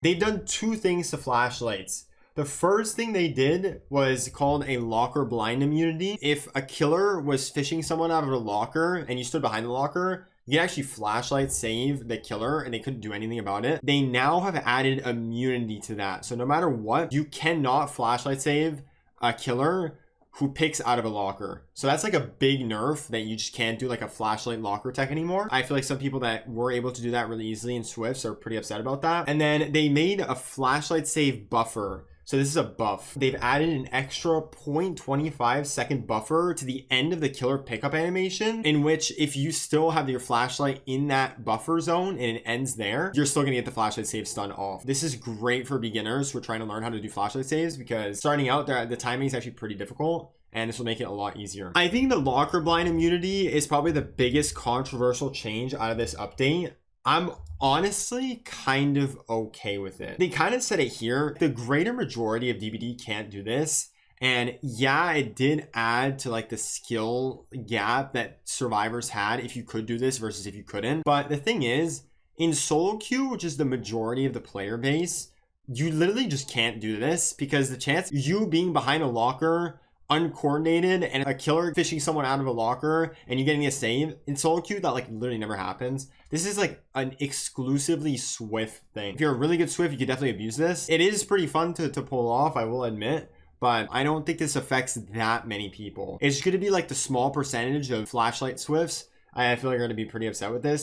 They've done two things to flashlights. The first thing they did was called a locker blind immunity. If a killer was fishing someone out of a locker and you stood behind the locker, you can actually flashlight save the killer and they couldn't do anything about it. They now have added immunity to that. So no matter what, you cannot flashlight save a killer who picks out of a locker. So that's like a big nerf that you just can't do like a flashlight locker tech anymore. I feel like some people that were able to do that really easily in Swifts are pretty upset about that. And then they made a flashlight save buffer. So this is a buff. They've added an extra 0.25 second buffer to the end of the killer pickup animation, in which if you still have your flashlight in that buffer zone and it ends there, you're still gonna get the flashlight save stun off. This is great for beginners who are trying to learn how to do flashlight saves, because starting out, the timing is actually pretty difficult. And this will make it a lot easier. I think the locker blind immunity is probably the biggest controversial change out of this update. I'm honestly kind of okay with it. They kind of said it here. The greater majority of DBD can't do this. And yeah, it did add to like the skill gap that survivors had if you could do this versus if you couldn't. But the thing is, in solo queue, which is the majority of the player base, you literally just can't do this, because the chance you being behind a locker uncoordinated and a killer fishing someone out of a locker and you getting a save in solo queue, that like literally never happens. This is like an exclusively Swift thing. If you're a really good Swift, you could definitely abuse this. It is pretty fun to pull off, I will admit, but I don't think this affects that many people. It's going to be like the small percentage of flashlight Swifts. I feel like you're going to be pretty upset with this.